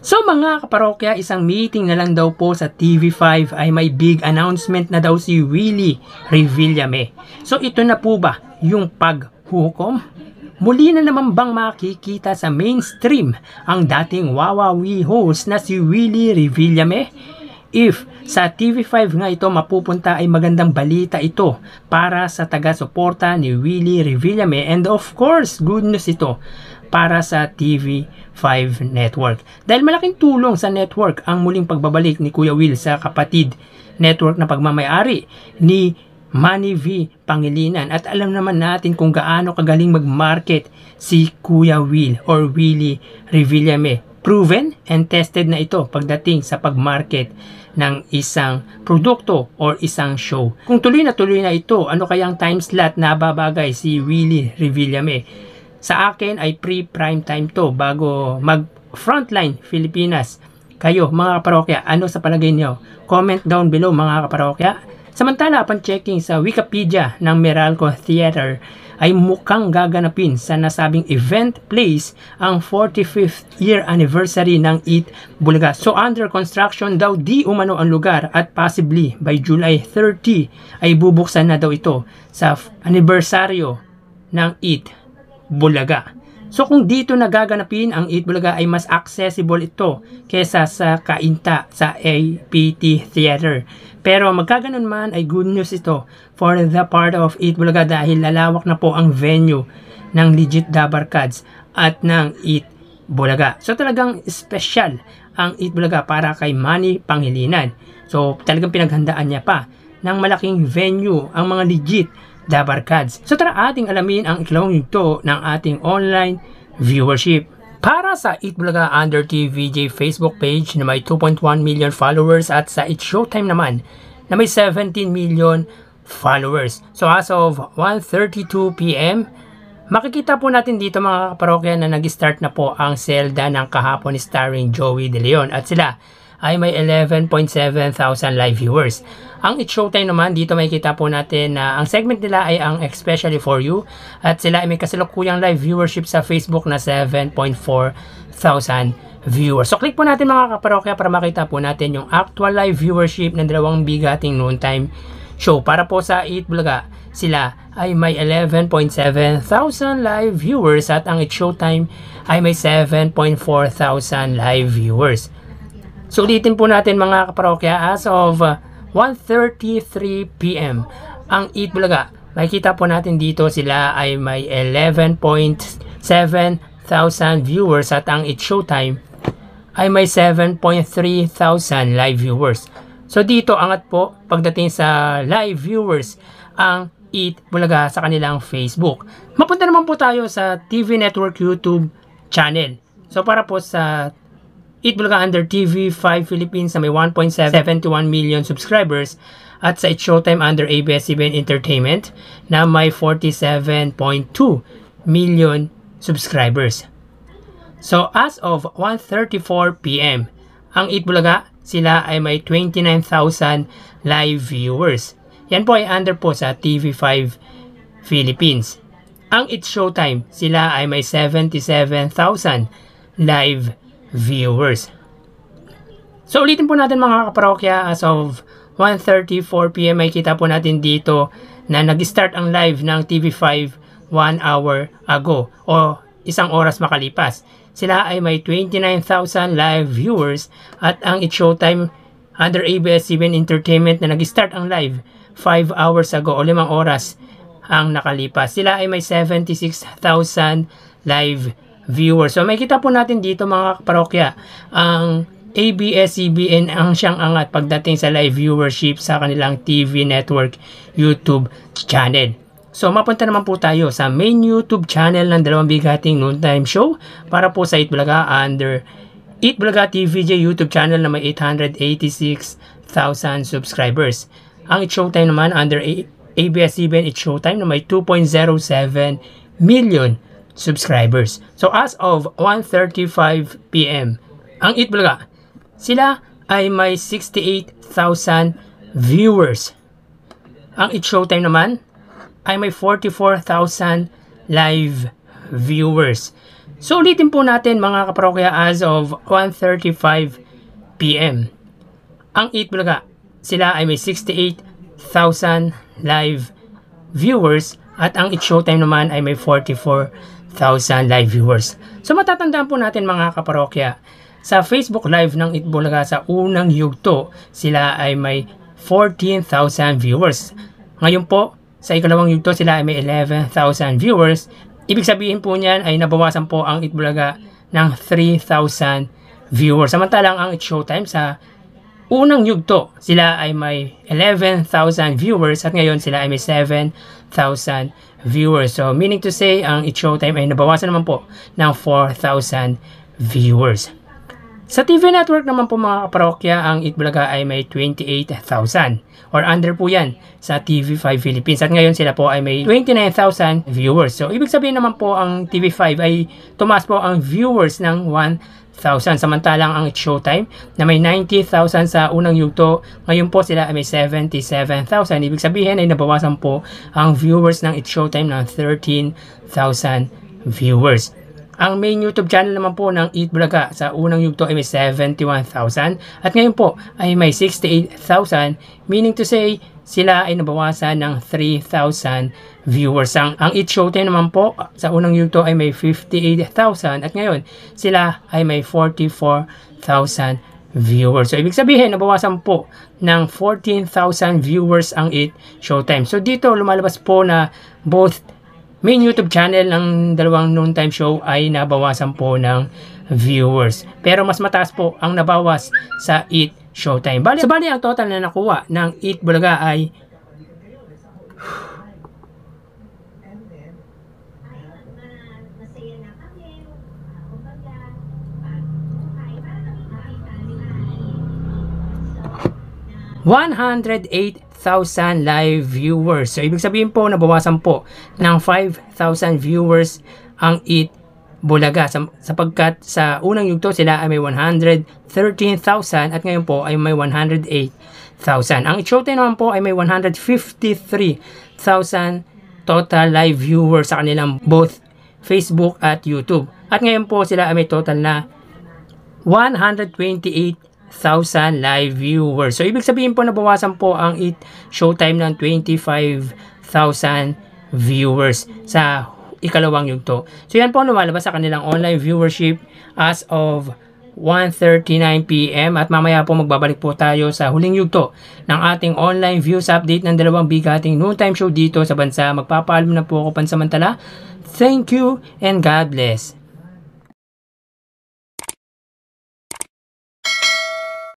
So mga kaparokya, isang meeting na lang daw po sa TV5 ay may big announcement na daw si Willie Revillame. So ito na po ba yung paghukom? Muli na naman bang makikita sa mainstream ang dating Wawawi host na si Willie Revillame? If sa TV5 nga ito mapupunta ay magandang balita ito para sa taga-suporta ni Willie Revillame, and of course good news ito para sa TV5 network. Dahil malaking tulong sa network ang muling pagbabalik ni Kuya Will sa kapatid network na pagmamayari ni Manny V. Pangilinan. At alam naman natin kung gaano kagaling mag-market si Kuya Will or Willie Revillame. Proven and tested na ito pagdating sa pag-market ng isang produkto or isang show. Kung tuloy na ito, ano kayang time slot na babagay si Willie Revillame? Sa akin ay pre-prime time to bago mag-frontline Pilipinas. Kayo mga kaparokya, ano sa palagay niyo? Comment down below mga kaparokya. Samantala, upon checking sa Wikipedia ng Meralco Theater ay mukhang gaganapin sa nasabing event place ang 45th year anniversary ng Eat Bulaga. So under construction daw di umano ang lugar at possibly by July 30 ay bubuksan na daw ito sa anibersaryo ng Eat Bulaga. So kung dito nagaganapin ang Eat Bulaga ay mas accessible ito kesa sa Kainta sa APT Theater. Pero magkaganon man ay good news ito for the part of Eat Bulaga dahil lalawak na po ang venue ng Legit Dabarkads at ng Eat Bulaga. So talagang special ang Eat Bulaga para kay Manny Pangilinan. So talagang pinaghandaan niya pa ng malaking venue ang mga legit Dabarkads. So tara ating alamin ang ikalawang yugto ng ating online viewership. Para sa Eat Bulaga Under TVJ Facebook page na may 2.1 million followers at sa It's Showtime naman na may 17 million followers. So as of 1:32 PM, makikita po natin dito mga kaparokya na nag-start na po ang Zelda ng kahapon starring Joey De Leon at sila ay may 11.7 thousand live viewers. Ang It's Showtime naman, dito makikita po natin na ang segment nila ay ang Especially For You at sila ay may kasalukuyang live viewership sa Facebook na 7.4 thousand viewers. So click po natin mga kaparokya para makita po natin yung actual live viewership ng dalawang bigating noontime show. Para po sa Eat Bulaga, sila ay may 11.7 thousand live viewers at ang It's Showtime ay may 7.4 thousand live viewers. So ulitin po natin mga kaparokya, as of 1:33 PM ang Eat Bulaga, makikita po natin dito sila ay may 11.7 thousand viewers at ang It's Showtime ay may 7.3 thousand live viewers. So dito angat po pagdating sa live viewers ang Eat Bulaga sa kanilang Facebook. Mapunta naman po tayo sa TV Network YouTube channel. So para po sa Eat Bulaga under TV5 Philippines na may 1.71 million subscribers at sa It's Showtime under ABS-CBN Entertainment na may 47.2 million subscribers. So as of 1:34 PM, ang Eat Bulaga, sila ay may 29,000 live viewers. Yan po ay under po sa TV5 Philippines. Ang It's Showtime, sila ay may 77,000 live viewers. So ulitin po natin mga kaparokya, as of 1:34 PM ay kita po natin dito na nag-start ang live ng TV5 1 hour ago o isang oras makalipas. Sila ay may 29,000 live viewers at ang It's Showtime under ABS-CBN Entertainment na nag-start ang live 5 hours ago o 5 oras ang nakalipas. Sila ay may 76,000 live viewers. So makikita po natin dito mga kaparokya, ang ABS-CBN ang siyang angat pagdating sa live viewership sa kanilang TV network YouTube channel. So mapunta naman po tayo sa main YouTube channel ng dalawang bigating noontime show para po sa Eat Bulaga under Eat Bulaga TVJ YouTube channel na may 886,000 subscribers. Ang It's Showtime naman under ABS-CBN It's Showtime na may 2.07 million subscribers. So as of 1:35 PM, ang Eat Bulaga, sila ay may 68,000 viewers. Ang It's Showtime naman ay may 44,000 live viewers. So ulitin po natin mga kaparokya, as of 1:35 PM. Ang Eat Bulaga, sila ay may 68,000 live viewers at ang Eat Showtime naman ay may 44,000 live viewers. So matatandaan po natin mga kaparokya, sa Facebook Live ng Eat Bulaga sa unang yugto, sila ay may 14,000 viewers. Ngayon po, sa ikalawang yugto, sila ay may 11,000 viewers. Ibig sabihin po niyan ay nabawasan po ang Eat Bulaga ng 3,000 viewers. Samantalang ang Eat Showtime sa unang yugto, sila ay may 11,000 viewers at ngayon sila ay may 7,000 viewers. So meaning to say, ang Eat Showtime ay nabawasan naman po ng 4,000 viewers. Sa TV network naman po mga kaparokya, ang Eat Bulaga ay may 28,000 or under po yan sa TV5 Philippines. At ngayon sila po ay may 29,000 viewers. So ibig sabihin naman po ang TV5 ay tumaas po ang viewers ng 1,000. Samantalang ang Eat Showtime na may 90,000 sa unang yugto, ngayon po sila ay may 77,000. Ibig sabihin ay nabawasan po ang viewers ng Eat Showtime ng 13,000 viewers. Ang main YouTube channel naman po ng Eat Bulaga sa unang yugto ay may 71,000 at ngayon po ay may 68,000, meaning to say sila ay nabawasan ng 3,000 viewers. Ang Eat Showtime naman po sa unang yugto ay may 58,000 at ngayon sila ay may 44,000 viewers. So ibig sabihin nabawasan po ng 14,000 viewers ang Eat Showtime. So dito lumalabas po na both main YouTube channel ng dalawang noontime show ay nabawasan po ng viewers. Pero mas mataas po ang nabawas sa Eat Showtime. Bali ang total na nakuha ng Eat Bulaga ay $108,000 live viewers. So, ibig sabihin po, nabawasan po ng 5,000 viewers ang Eat Bulaga. Sapagkat sa unang yugto, sila ay may 113,000 at ngayon po ay may 108,000. Ang Eat Showtime naman po ay may 153,000 total live viewers sa kanilang both Facebook at YouTube. At ngayon po, sila ay may total na 128,000 live viewers. So, ibig sabihin po nabawasan po ang Eat Showtime ng 25,000 viewers sa ikalawang yugto. So, yan po lumalabas sa kanilang online viewership as of 1:39 PM at mamaya po magbabalik po tayo sa huling yugto ng ating online views update ng dalawang bigating noontime show dito sa bansa. Magpapaalam na po ako pansamantala. Thank you and God bless.